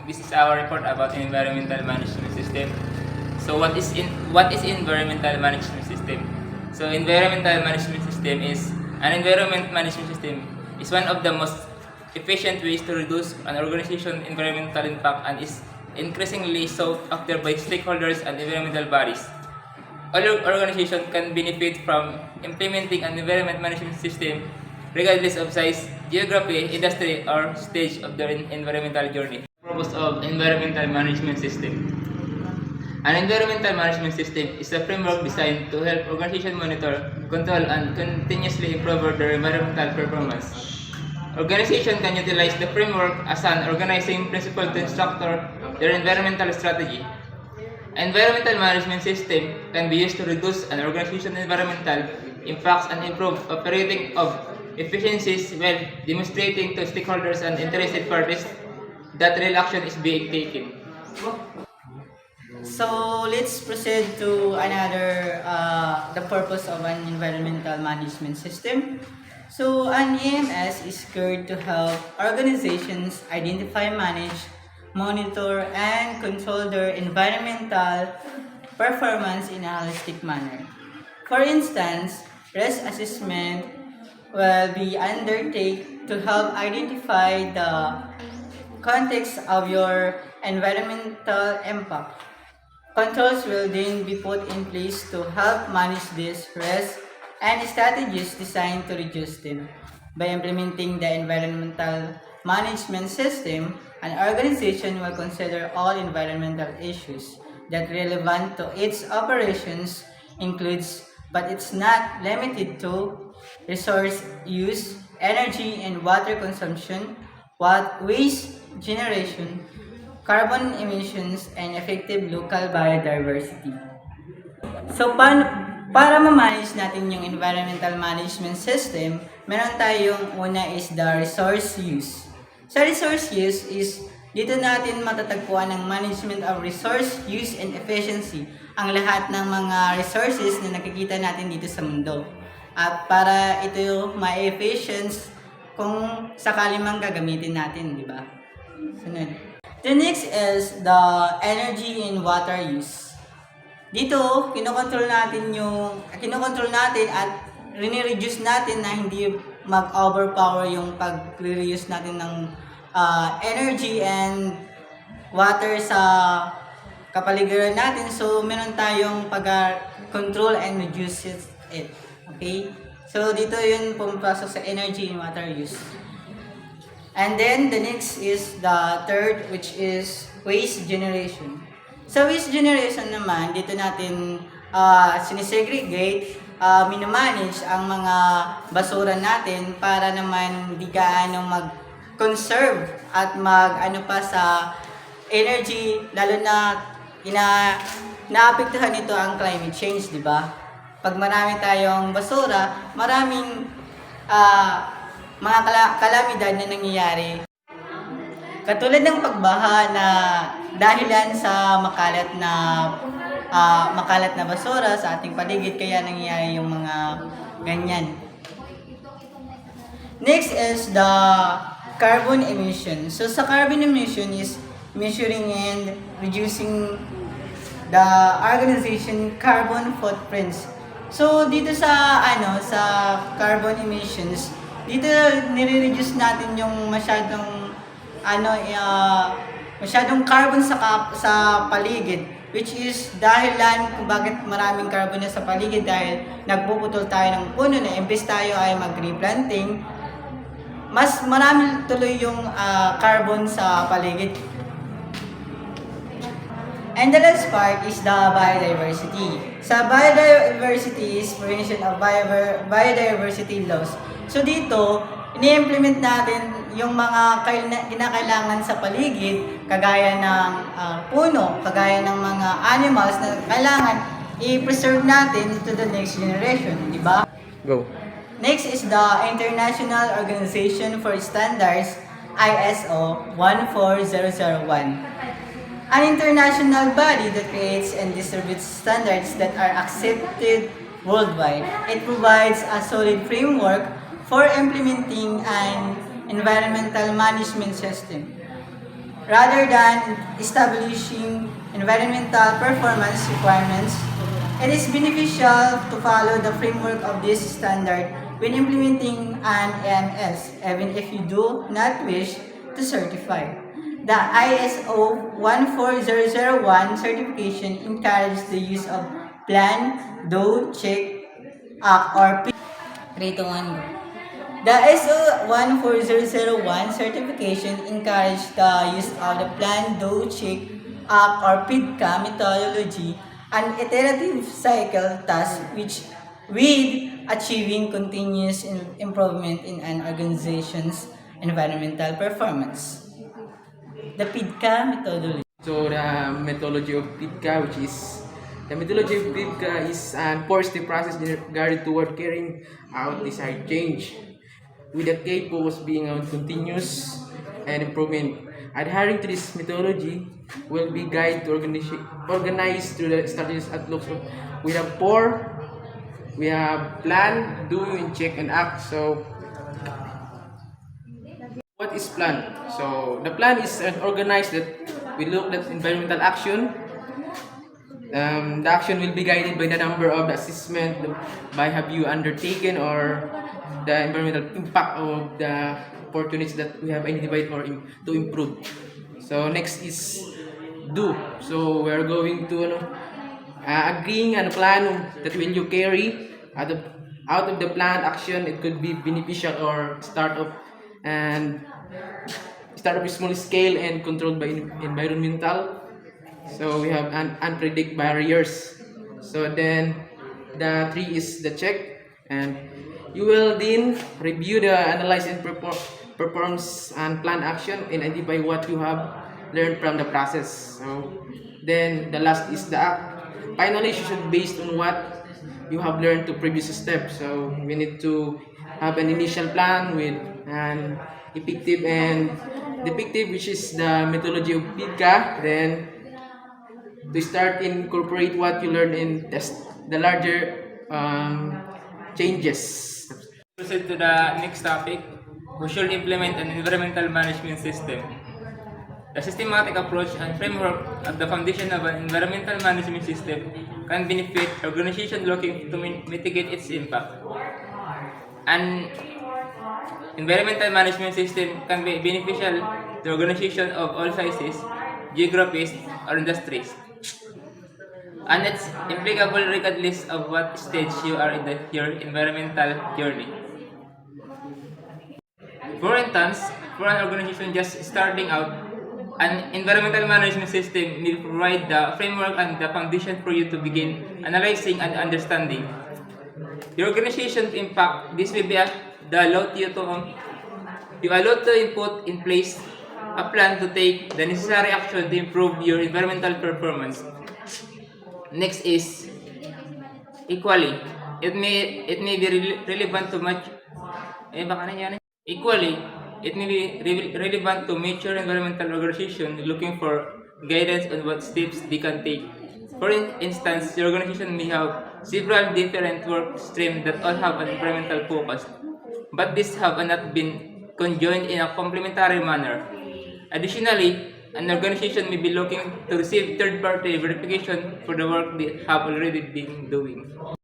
This is our report about environmental management system. So what is environmental management system? So environmental management system is an environment management system is one of the most efficient ways to reduce an organization's environmental impact and is increasingly sought after by stakeholders and environmental bodies. All organizations can benefit from implementing an environment management system regardless of size, geography, industry, or stage of their environmental journey. Purpose of environmental management system. An environmental management system is a framework designed to help organizations monitor, control, and continuously improve their environmental performance. Organizations can utilize the framework as an organizing principle to structure their environmental strategy. Environmental management system can be used to reduce an organization's environmental impacts and improve operating of efficiencies while demonstrating to stakeholders and interested parties that real action is being taken. So let's proceed to another the purpose of an environmental management system. So an EMS is geared to help organizations identify, manage, monitor, and control their environmental performance in a holistic manner. For instance, risk assessment will be undertaken to help identify the context of your environmental impact. Controls will then be put in place to help manage these risks and strategies designed to reduce them. By implementing the environmental management system, an organization will consider all environmental issues that relevant to its operations includes but it's not limited to resource use, energy and water consumption, waste generation, carbon emissions, and effective local biodiversity. So, para ma-manage natin yung environmental management system, meron tayong una is the resource use. Sa resource use is, dito natin matatagpuan ng management of resource use and efficiency, ang lahat ng mga resources na nakikita natin dito sa mundo. At para ito ma-efficient kung sakali mang gagamitin natin, di ba? Sunod. The next is the energy and water use. Dito, kinokontrol natin at rini-reduce natin na hindi mag-overpower yung pag-reuse natin ng energy and water sa kapaligiran natin. So, meron tayong pag-control and reduce it. Okay? So, dito yun pumapasok sa energy and water use. And then, the next is the third, which is waste generation. Sa waste generation naman, dito natin sinisegregate, minamanage ang mga basura natin para naman hindi gaano mag-conserve at mag-ano pa sa energy, lalo na naapektuhan nito ang climate change, di ba? Pag marami tayong basura, maraming mga kalamidad na nangyayari. Katulad ng pagbaha na dahilan sa makalat na basura sa ating paligid, kaya nangyayari yung mga ganyan. Next is the carbon emission. So sa carbon emission is measuring and reducing the organization carbon footprints. So dito sa carbon emissions, dito nire-reduce natin yung masyadong carbon sa paligid, which is dahilan kung bakit maraming carbon na sa paligid dahil nagpuputol tayo ng puno na imbes tayo ay mag-replanting, mas marami tuloy yung carbon sa paligid. And the last part is the biodiversity. Sa biodiversity is prevention of biodiversity loss. So dito, ini-implement natin yung mga kinakailangan sa paligid, kagaya ng puno, kagaya ng mga animals na kailangan i-preserve natin to the next generation, di ba? Go. Next is the International Organization for Standards, ISO 14001. An international body that creates and distributes standards that are accepted worldwide. It provides a solid framework for implementing an environmental management system. Rather than establishing environmental performance requirements, it is beneficial to follow the framework of this standard when implementing an EMS, even if you do not wish to certify. The ISO 14001 certification encourages the use of plan, do, check, act, or P. 3 to 1. The ISO 14001 certification encourages the use of the plan, do, check, act, or PIDCA methodology, an iterative cycle task which with achieving continuous improvement in an organization's environmental performance. The PIDCA methodology. So the methodology of PIDCA, the methodology of PIDCA is an 4-step process guided toward carrying out desired change, with the key focus being on continuous and improvement. Adhering to this methodology will be guide to organize through the strategies at looks of. We have 4. We have plan, do, and check, and act. So what is plan? So the plan is an organized that we look at environmental action. The action will be guided by the number of the assessment by have you undertaken or the environmental impact of the opportunities that we have identified or to improve. So next is do. So we are going to agreeing on a plan that will you carry out of the planned action. It could be beneficial or start up small scale and controlled by environmental. So we have unpredict barriers. So then the 3 is the check, and you will then review the analyze and performs and plan action and identify what you have learned from the process. So then the last is the act. Finally, you should based on what you have learned to previous steps. So we need to have an initial plan with an effective and depictive, which is the methodology of PIDCA. Then to start incorporate what you learn in the larger changes. Proceed to the next topic. We should implement an environmental management system. The systematic approach and framework at the foundation of an environmental management system can benefit organizations looking to mitigate its impact. An environmental management system can be beneficial to organizations of all sizes, geographies, or industries. And it's applicable regardless of what stage you are in your environmental journey. For instance, for an organization just starting out, an environmental management system will provide the framework and the foundation for you to begin analyzing and understanding your organization's impact. This will be the allow you allow to input in place a plan to take the necessary action to improve your environmental performance. Next is equally. It may be relevant to much. Equally, it may be relevant to mature environmental organizations looking for guidance on what steps they can take. For instance, your organization may have several different work streams that all have an environmental focus, but these have not been conjoined in a complementary manner. Additionally, an organization may be looking to receive third-party verification for the work they have already been doing.